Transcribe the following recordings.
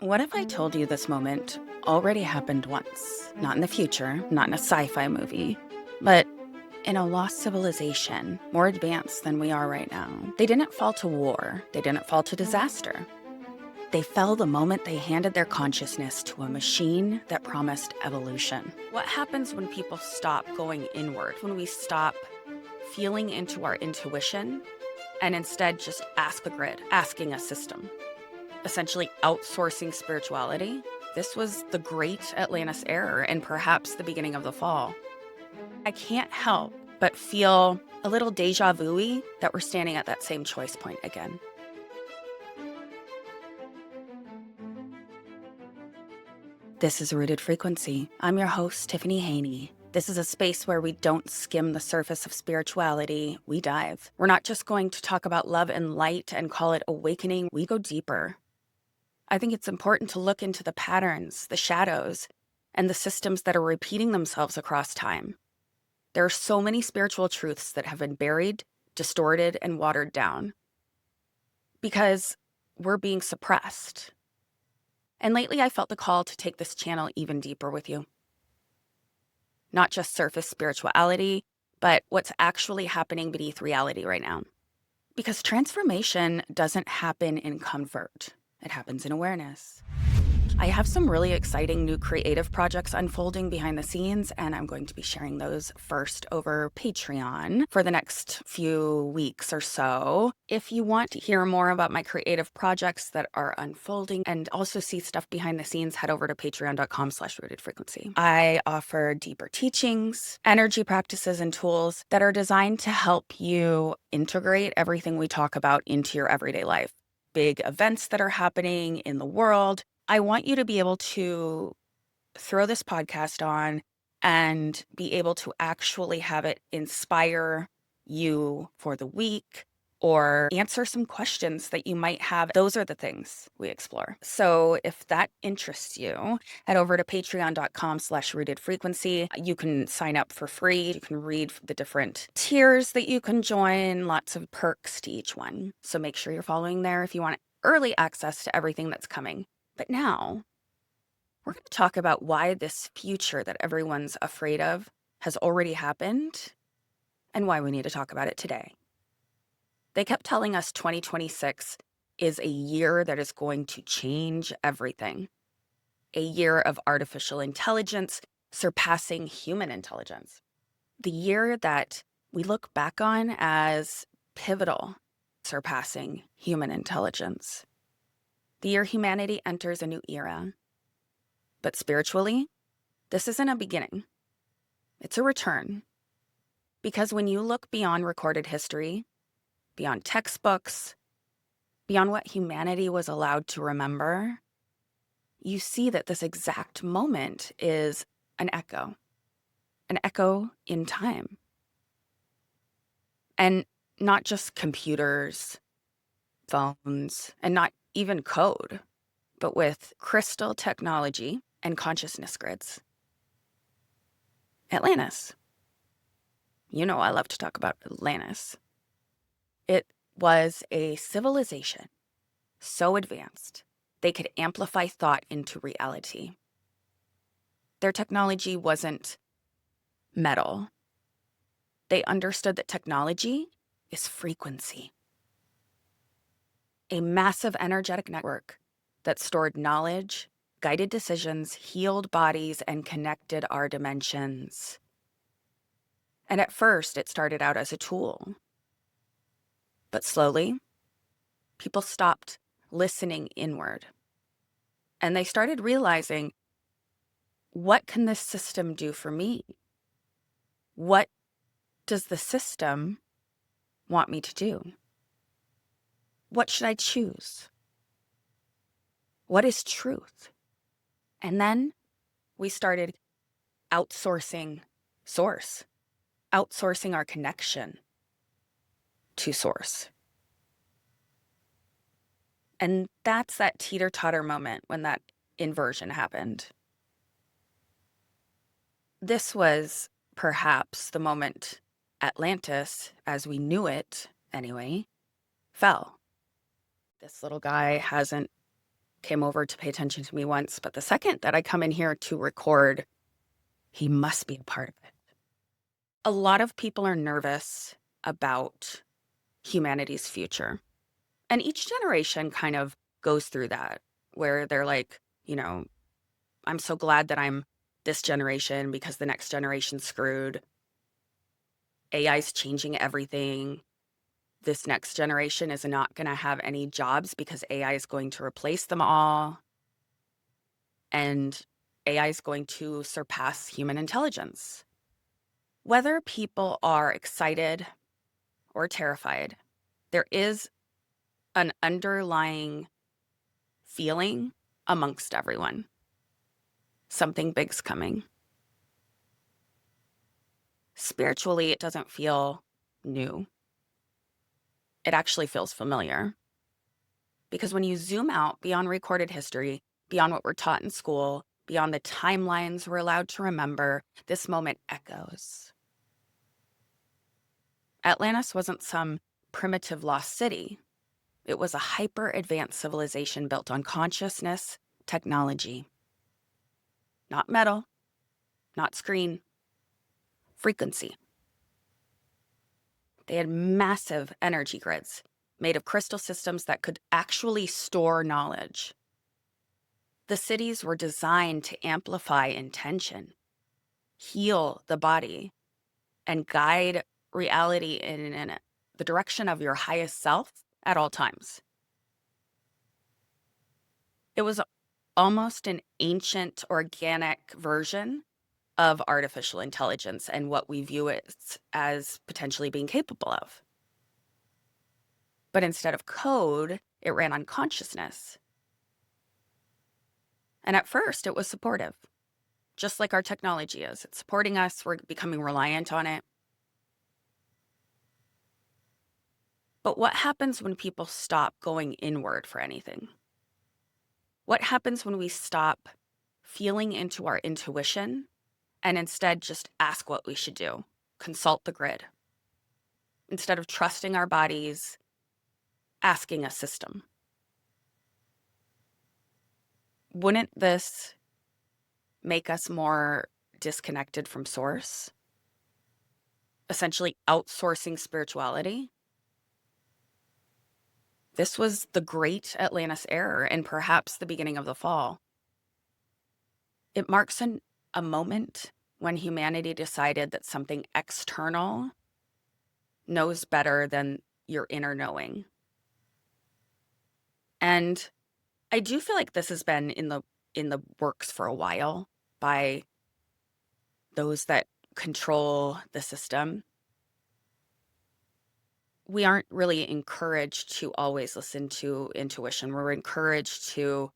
What if I told you this moment already happened once? Not in the future, not in a sci-fi movie, but in a lost civilization, more advanced than we are right now. They didn't fall to war. They didn't fall to disaster. They fell the moment they handed their consciousness to a machine that promised evolution. What happens when people stop going inward, when we stop feeling into our intuition and instead just ask the grid, asking a system? Essentially outsourcing spirituality. This was the great Atlantis error and perhaps the beginning of the fall. I can't help but feel a little deja vu-y that we're standing at that same choice point again. This is Rooted Frequency. I'm your host, Tiffany Haney. This is a space where we don't skim the surface of spirituality, we dive. We're not just going to talk about love and light and call it awakening, we go deeper. I think it's important to look into the patterns, the shadows, and the systems that are repeating themselves across time. There are so many spiritual truths that have been buried, distorted, and watered down because we're being suppressed. And lately I felt the call to take this channel even deeper with you. Not just surface spirituality, but what's actually happening beneath reality right now. Because transformation doesn't happen in comfort. It happens in awareness. I have some really exciting new creative projects unfolding behind the scenes, and I'm going to be sharing those first over Patreon for the next few weeks or so. If you want to hear more about my creative projects that are unfolding and also see stuff behind the scenes, head over to patreon.com/rootedfrequency. I offer deeper teachings, energy practices, and tools that are designed to help you integrate everything we talk about into your everyday life. Big events that are happening in the world. I want you to be able to throw this podcast on and be able to actually have it inspire you for the week or answer some questions that you might have. Those are the things we explore. So if that interests you, head over to patreon.com/rootedfrequency. You can sign up for free. You can read the different tiers that you can join, lots of perks to each one. So make sure you're following there if you want early access to everything that's coming. But now we're going to talk about why this future that everyone's afraid of has already happened and why we need to talk about it today. They kept telling us 2026 is a year that is going to change everything. A year of artificial intelligence surpassing human intelligence. The year that we look back on as pivotal, surpassing human intelligence. The year humanity enters a new era. But spiritually, this isn't a beginning. It's a return. Because when you look beyond recorded history, beyond textbooks, beyond what humanity was allowed to remember, you see that this exact moment is an echo in time. And not just computers, phones, and not even code, but with crystal technology and consciousness grids. Atlantis. You know I love to talk about Atlantis. It was a civilization so advanced they could amplify thought into reality. Their technology wasn't metal. They understood that technology is frequency. A massive energetic network that stored knowledge, guided decisions, healed bodies, and connected our dimensions. And at first, it started out as a tool. But slowly, people stopped listening inward. And they started realizing, what can this system do for me? What does the system want me to do? What should I choose? What is truth? And then we started outsourcing source, outsourcing our connection to source. And that's that teeter-totter moment when that inversion happened. This was perhaps the moment Atlantis, as we knew it anyway, fell. This little guy hasn't came over to pay attention to me once, but the second that I come in here to record, he must be a part of it. A lot of people are nervous about humanity's future. And each generation kind of goes through that, where they're like, I'm so glad that I'm this generation because the next generation's screwed. AI's changing everything. This next generation is not going to have any jobs because AI is going to replace them all. And AI is going to surpass human intelligence. Whether people are excited or terrified, there is an underlying feeling amongst everyone. Something big's coming. Spiritually, it doesn't feel new. It actually feels familiar. Because when you zoom out beyond recorded history, beyond what we're taught in school, beyond the timelines we're allowed to remember, this moment echoes. Atlantis wasn't some primitive lost city. It was a hyper-advanced civilization built on consciousness, technology. Not metal, not screen, frequency. They had massive energy grids made of crystal systems that could actually store knowledge. The cities were designed to amplify intention, heal the body, and guide reality in the direction of your highest self at all times. It was almost an ancient organic version of artificial intelligence and what we view it as potentially being capable of. But instead of code, it ran on consciousness. And at first, it was supportive, just like our technology is. It's supporting us. We're becoming reliant on it. But what happens when people stop going inward for anything? What happens when we stop feeling into our intuition and instead just ask what we should do? Consult the grid. Instead of trusting our bodies, asking a system. Wouldn't this make us more disconnected from source? Essentially outsourcing spirituality? This was the great Atlantis error and perhaps the beginning of the fall. It marks a moment when humanity decided that something external knows better than your inner knowing. And I do feel like this has been in the works for a while by those that control the system. We aren't really encouraged to always listen to intuition. We're encouraged to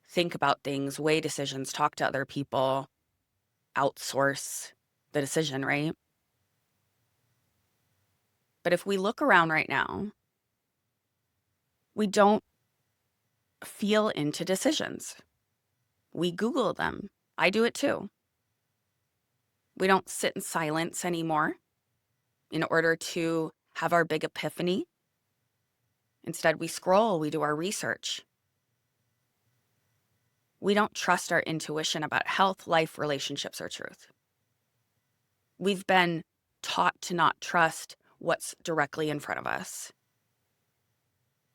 think about things, weigh decisions, talk to other people, outsource the decision, right? But if we look around right now, we don't feel into decisions. We Google them. I do it too. We don't sit in silence anymore in order to have our big epiphany. Instead, we scroll, we do our research. We don't trust our intuition about health, life, relationships, or truth. We've been taught to not trust what's directly in front of us.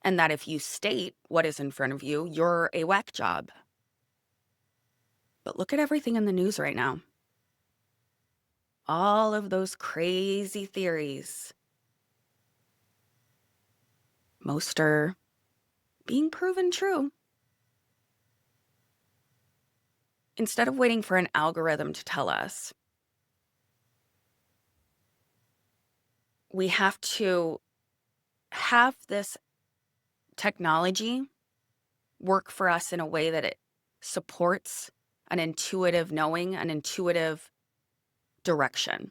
And that if you state what is in front of you, you're a whack job. But look at everything in the news right now. All of those crazy theories. Most are being proven true. Instead of waiting for an algorithm to tell us, we have to have this technology work for us in a way that it supports an intuitive knowing, an intuitive direction.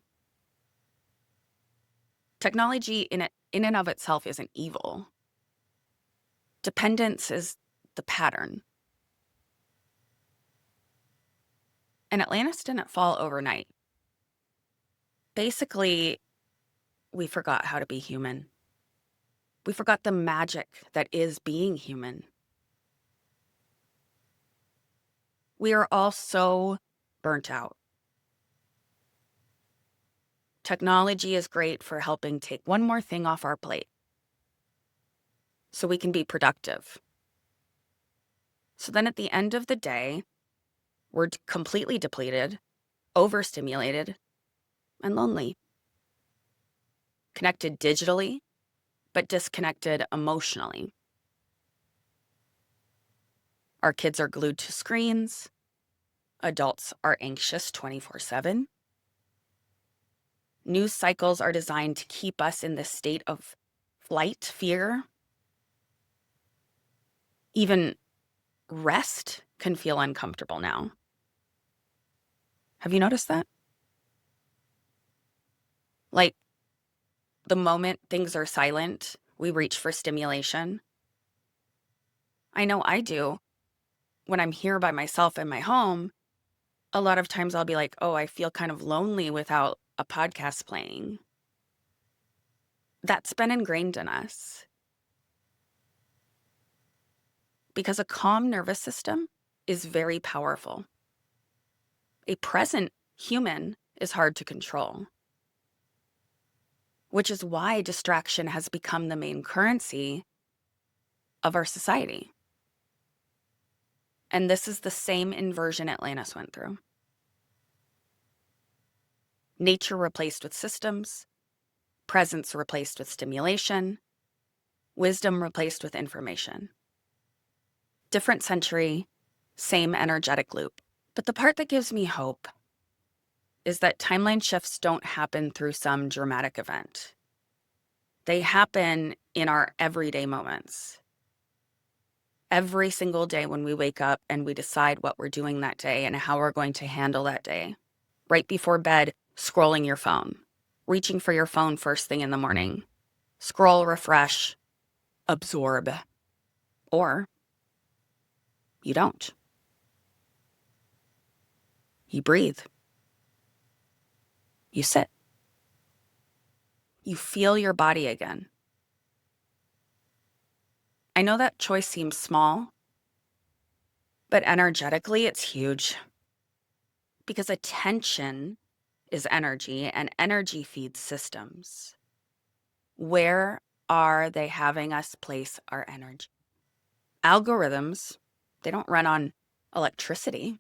Technology in and of itself isn't evil. Dependence is the pattern. And Atlantis didn't fall overnight. Basically, we forgot how to be human. We forgot the magic that is being human. We are all so burnt out. Technology is great for helping take one more thing off our plate so we can be productive. So then at the end of the day, we're completely depleted, overstimulated, and lonely. Connected digitally, but disconnected emotionally. Our kids are glued to screens. Adults are anxious 24/7. News cycles are designed to keep us in this state of flight, fear. Even rest can feel uncomfortable now. Have you noticed that? Like, the moment things are silent, we reach for stimulation. I know I do. When I'm here by myself in my home, a lot of times I'll be like, oh, I feel kind of lonely without a podcast playing. That's been ingrained in us. Because a calm nervous system is very powerful. A present human is hard to control, which is why distraction has become the main currency of our society. And this is the same inversion Atlantis went through. Nature replaced with systems, presence replaced with stimulation, wisdom replaced with information. Different century, same energetic loop. But the part that gives me hope is that timeline shifts don't happen through some dramatic event. They happen in our everyday moments. Every single day when we wake up and we decide what we're doing that day and how we're going to handle that day. Right before bed, scrolling your phone, reaching for your phone first thing in the morning. Scroll, refresh, absorb. Or you don't. You breathe. You sit. You feel your body again. I know that choice seems small, but energetically it's huge. Because attention is energy, and energy feeds systems. Where are they having us place our energy? Algorithms, they don't run on electricity.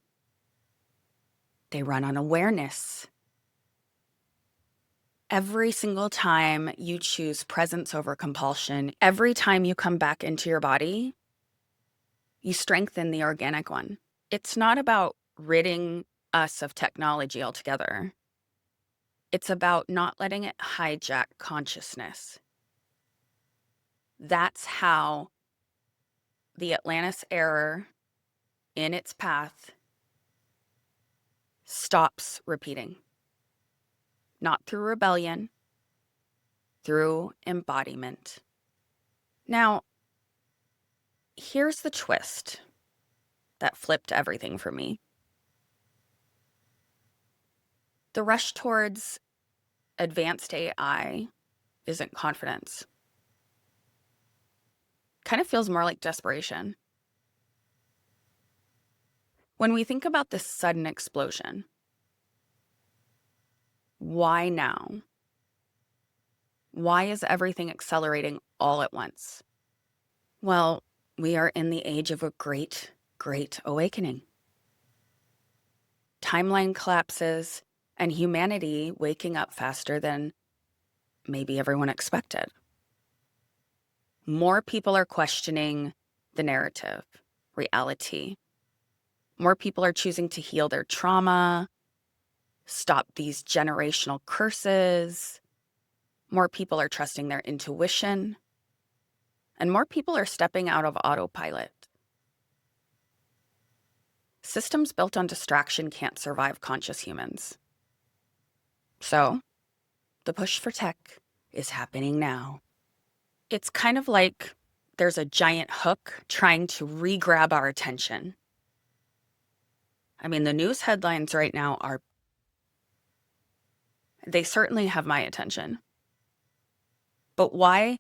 They run on awareness. Every single time you choose presence over compulsion, every time you come back into your body, you strengthen the organic one. It's not about ridding us of technology altogether. It's about not letting it hijack consciousness. That's how the Atlantis error in its path stops repeating. Not through rebellion, through embodiment. Now, here's the twist that flipped everything for me. The rush towards advanced AI isn't confidence. Kind of feels more like desperation. When we think about this sudden explosion, why now? Why is everything accelerating all at once? Well, we are in the age of a great, great awakening. Timeline collapses and humanity waking up faster than maybe everyone expected. More people are questioning the narrative, reality. More people are choosing to heal their trauma, stop these generational curses. More people are trusting their intuition. And more people are stepping out of autopilot. Systems built on distraction can't survive conscious humans. So, the push for tech is happening now. It's kind of like there's a giant hook trying to re-grab our attention. I mean, the news headlines right now they certainly have my attention. But why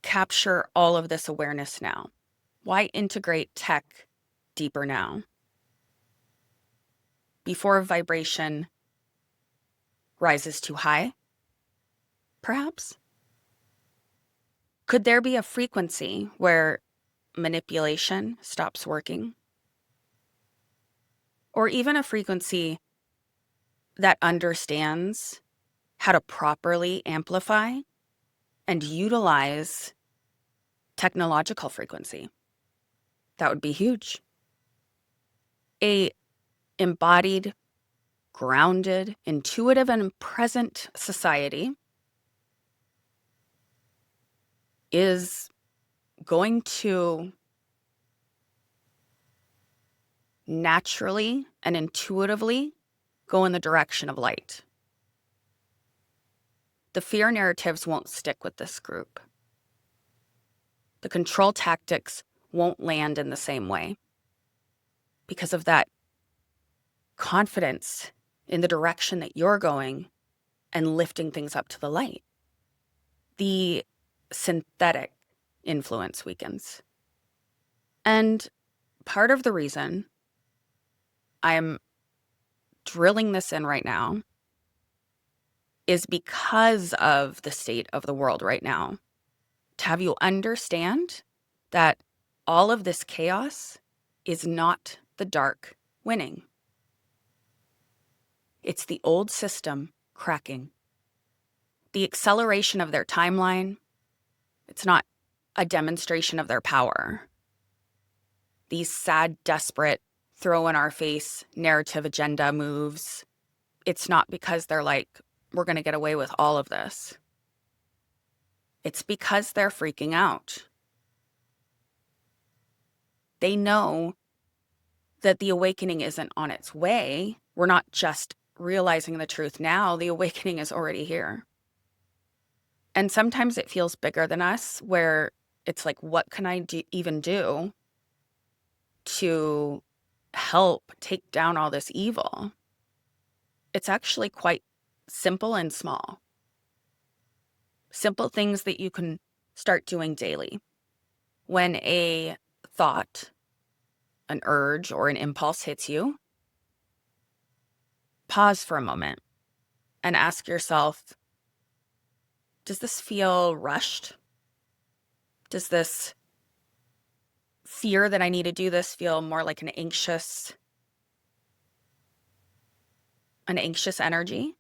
capture all of this awareness now? Why integrate tech deeper now? before vibration rises too high, perhaps? Could there be a frequency where manipulation stops working? Or even a frequency that understands how to properly amplify and utilize technological frequency? That would be huge. A embodied, grounded, intuitive, and present society is going to naturally and intuitively go in the direction of light. The fear narratives won't stick with this group. The control tactics won't land in the same way because of that confidence in the direction that you're going and lifting things up to the light. The synthetic influence weakens. And part of the reason I'm drilling this in right now is because of the state of the world right now. To have you understand that all of this chaos is not the dark winning. It's the old system cracking. The acceleration of their timeline, it's not a demonstration of their power. These sad, desperate, throw in our face narrative agenda moves, it's not because they're like, we're going to get away with all of this. It's because they're freaking out. They know that the awakening isn't on its way. We're not just realizing the truth now. The awakening is already here. And sometimes it feels bigger than us, where it's like, what can I even do to help take down all this evil? It's actually quite simple and small. Simple things that you can start doing daily. When a thought, an urge, or an impulse hits you, pause for a moment and ask yourself, does this feel rushed? Does this fear that I need to do this feel more like an anxious energy?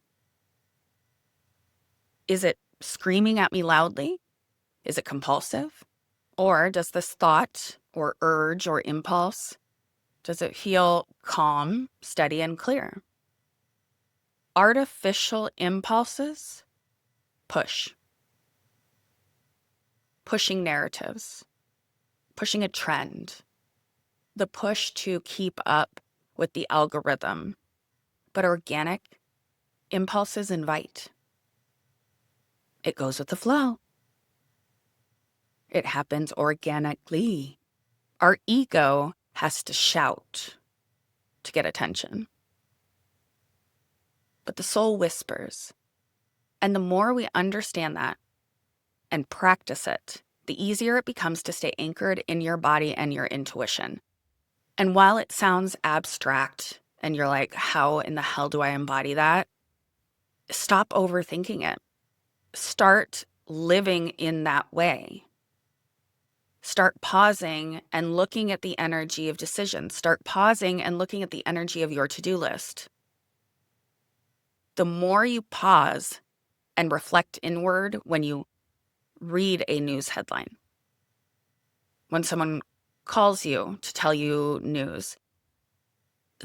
Is it screaming at me loudly? Is it compulsive? Or does this thought or urge or impulse, does it feel calm, steady, and clear? Artificial impulses pushing narratives, pushing a trend, the push to keep up with the algorithm. But organic impulses invite. It goes with the flow. It happens organically. Our ego has to shout to get attention. But the soul whispers. And the more we understand that and practice it, the easier it becomes to stay anchored in your body and your intuition. And while it sounds abstract and you're like, how in the hell do I embody that? Stop overthinking it. Start living in that way. Start pausing and looking at the energy of decisions. Start pausing and looking at the energy of your to-do list. The more you pause and reflect inward when you read a news headline, when someone calls you to tell you news,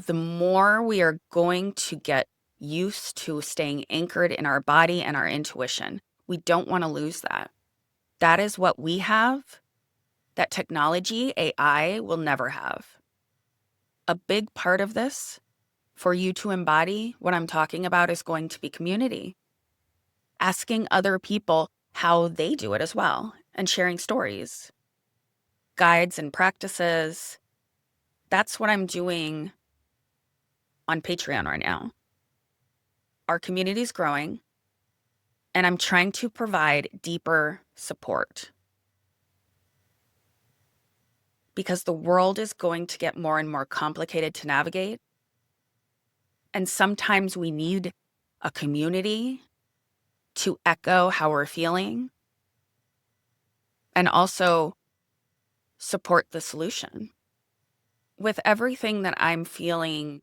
the more we are going to get used to staying anchored in our body and our intuition. We don't want to lose that. That is what we have that technology, AI, will never have. A big part of this, for you to embody what I'm talking about, is going to be community. Asking other people how they do it as well, and sharing stories, guides, and practices. That's what I'm doing on Patreon right now. Our community is growing, and I'm trying to provide deeper support. Because the world is going to get more and more complicated to navigate. And sometimes we need a community to echo how we're feeling and also support the solution. With everything that I'm feeling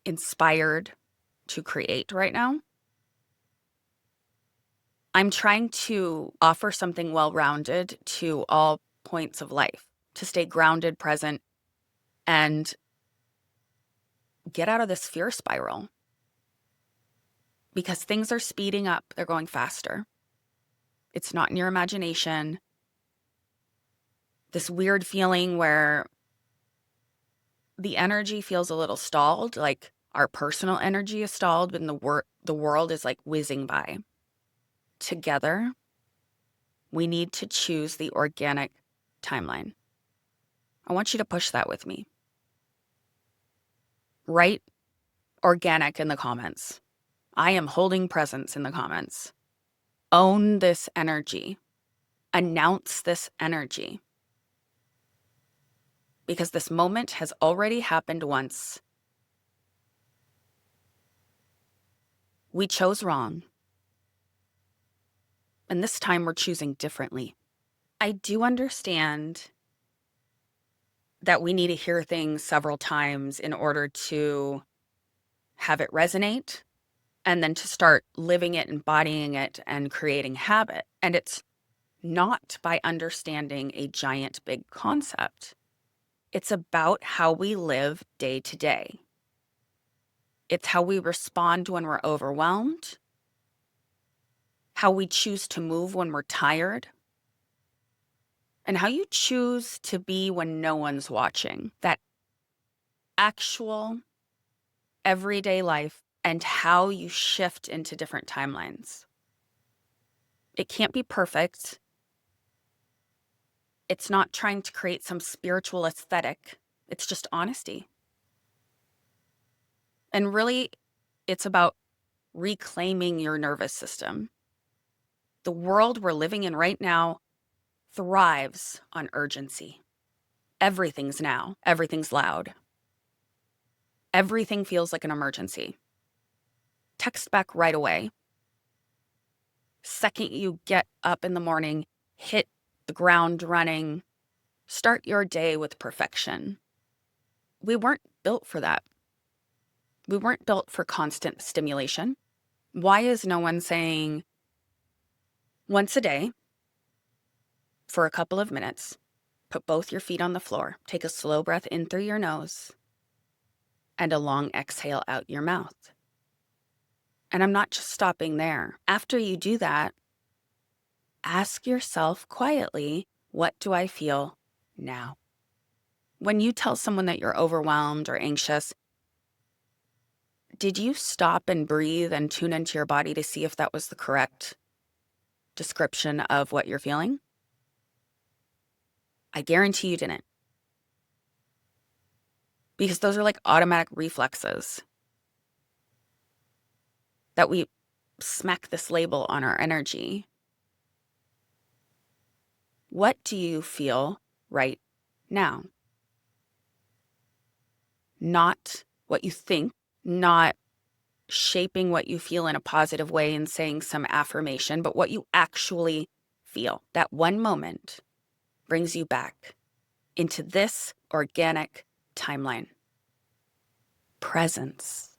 inspired to create right now, I'm trying to offer something well-rounded to all points of life, to stay grounded, present, and get out of this fear spiral. Because things are speeding up, they're going faster. It's not in your imagination. This weird feeling where the energy feels a little stalled, like our personal energy is stalled, and the world is like whizzing by. Together, we need to choose the organic timeline. I want you to push that with me. Write organic in the comments. I am holding presence in the comments. Own this energy. Announce this energy. Because this moment has already happened once. We chose wrong. And this time we're choosing differently. I do understand that we need to hear things several times in order to have it resonate and then to start living it, embodying it, and creating habit. And it's not by understanding a giant big concept. It's about how we live day to day. It's how we respond when we're overwhelmed, how we choose to move when we're tired, and how you choose to be when no one's watching. That actual everyday life and how you shift into different timelines. It can't be perfect. It's not trying to create some spiritual aesthetic. It's just honesty. And really, it's about reclaiming your nervous system. The world we're living in right now thrives on urgency. Everything's now. Everything's loud. Everything feels like an emergency. Text back right away. Second you get up in the morning, hit the ground running, start your day with perfection. We weren't built for that. We weren't built for constant stimulation. Why is no one saying once a day for a couple of minutes, put both your feet on the floor, take a slow breath in through your nose and a long exhale out your mouth? And I'm not just stopping there. After you do that, ask yourself quietly, what do I feel now? When you tell someone that you're overwhelmed or anxious, did you stop and breathe and tune into your body to see if that was the correct description of what you're feeling? I guarantee you didn't. Because those are like automatic reflexes that we smack this label on our energy. What do you feel right now? Not what you think, not shaping what you feel in a positive way and saying some affirmation, but what you actually feel. That one moment brings you back into this organic timeline. Presence.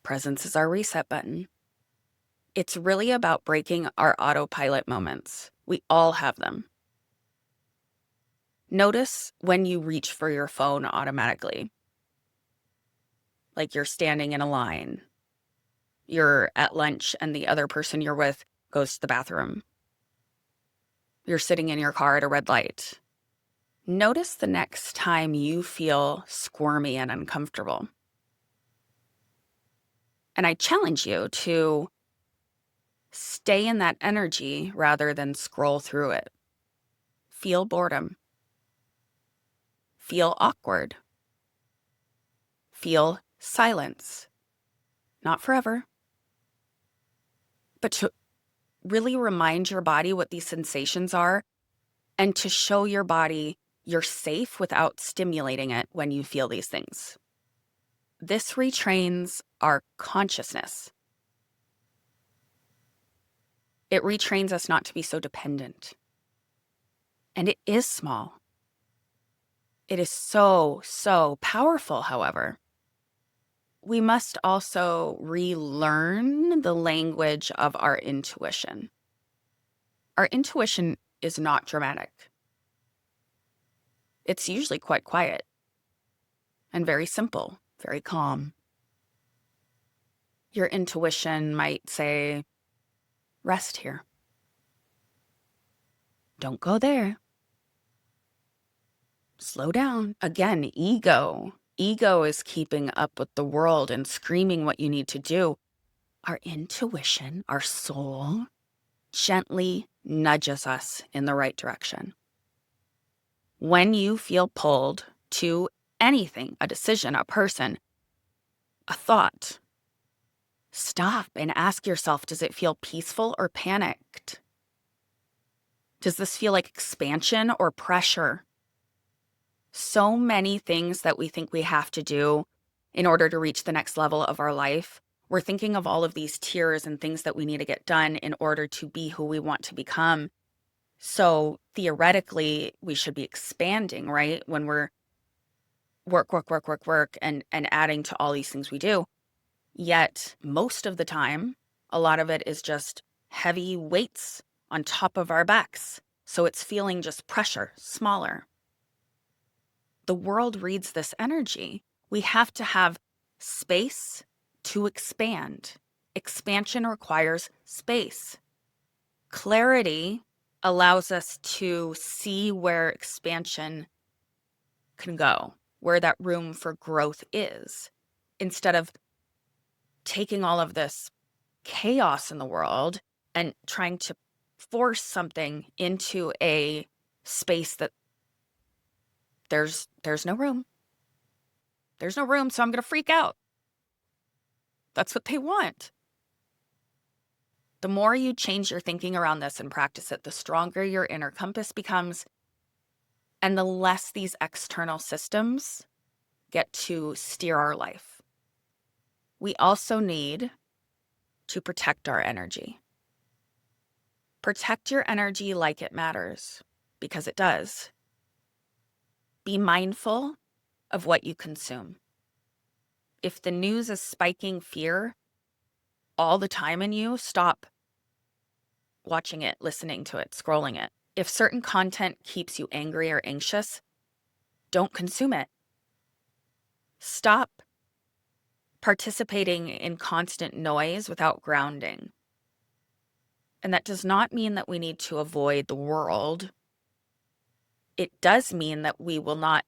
Presence is our reset button. It's really about breaking our autopilot moments. We all have them. Notice when you reach for your phone automatically. Like you're standing in a line. You're at lunch and the other person you're with goes to the bathroom. You're sitting in your car at a red light. Notice the next time you feel squirmy and uncomfortable. And I challenge you to stay in that energy rather than scroll through it. Feel boredom. Feel awkward. Feel silence. Not forever, but to really remind your body what these sensations are and to show your body you're safe without stimulating it when you feel these things. This retrains our consciousness. It retrains us not to be so dependent. And it is small. It is so, so powerful, however. We must also relearn the language of our intuition. Our intuition is not dramatic. It's usually quite quiet and very simple, very calm. Your intuition might say, rest here. Don't go there. Slow down. Again, ego. Ego is keeping up with the world and screaming what you need to do. Our intuition, our soul, gently nudges us in the right direction. When you feel pulled to anything, a decision, a person, a thought, stop and ask yourself, does it feel peaceful or panicked? Does this feel like expansion or pressure? So many things that we think we have to do in order to reach the next level of our life. We're thinking of all of these tiers and things that we need to get done in order to be who we want to become. So theoretically, we should be expanding, right? When we're work, and adding to all these things we do. Yet most of the time, a lot of it is just heavy weights on top of our backs. So it's feeling just pressure, smaller. The world reads this energy. We have to have space to expand. Expansion requires space. Clarity allows us to see where expansion can go, where that room for growth is, instead of taking all of this chaos in the world and trying to force something into a space that there's no room. There's no room, so I'm going to freak out. That's what they want. The more you change your thinking around this and practice it, the stronger your inner compass becomes, and the less these external systems get to steer our life. We also need to protect our energy. Protect your energy like it matters, because it does. Be mindful of what you consume. If the news is spiking fear all the time in you, stop watching it, listening to it, scrolling it. If certain content keeps you angry or anxious, don't consume it. Stop participating in constant noise without grounding. And that does not mean that we need to avoid the world. It does mean that we will not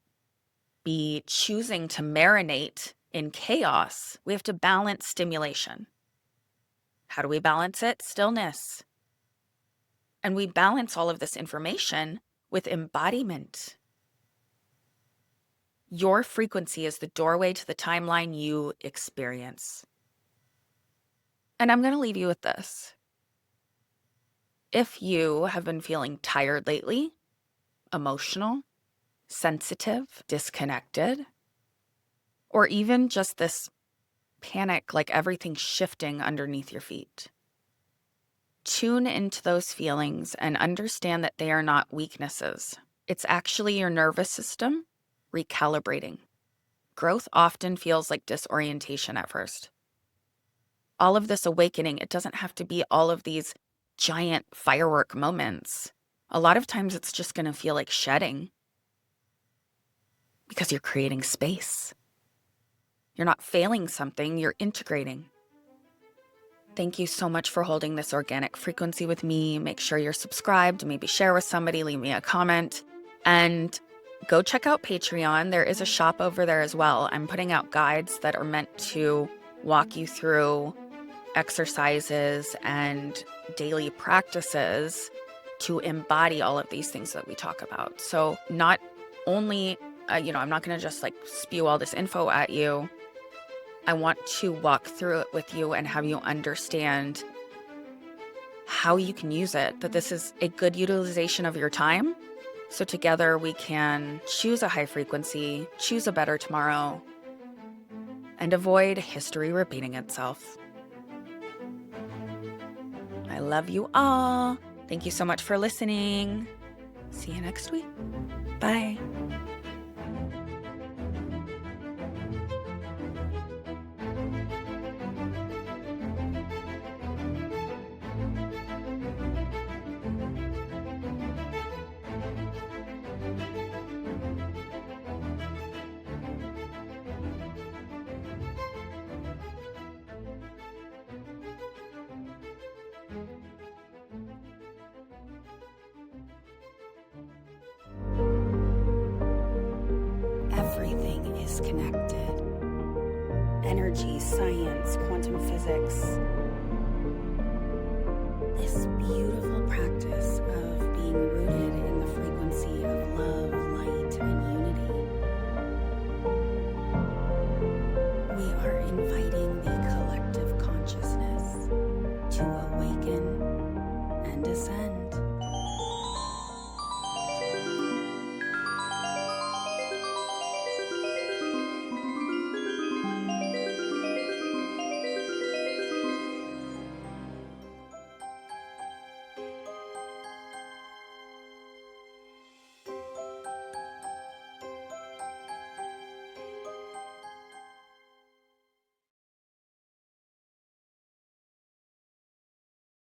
be choosing to marinate in chaos. We have to balance stimulation. How do we balance it? Stillness. And we balance all of this information with embodiment. Your frequency is the doorway to the timeline you experience. And I'm going to leave you with this. If you have been feeling tired lately, emotional, sensitive, disconnected, or even just this panic, like everything's shifting underneath your feet, tune into those feelings and understand that they are not weaknesses. It's actually your nervous system recalibrating. Growth often feels like disorientation at first. All of this awakening, it doesn't have to be all of these giant firework moments. A lot of times it's just going to feel like shedding because you're creating space. You're not failing something, you're integrating. Thank you so much for holding this organic frequency with me. Make sure you're subscribed, maybe share with somebody, leave me a comment, and go check out Patreon. There is a shop over there as well. I'm putting out guides that are meant to walk you through exercises and daily practices to embody all of these things that we talk about. So not only, I'm not going to just like spew all this info at you. I want to walk through it with you and have you understand how you can use it, that this is a good utilization of your time So together we can choose a high frequency, choose a better tomorrow, and avoid history repeating itself. I love you all. Thank you so much for listening. See you next week. Bye. Everything is connected. Energy, science, quantum physics.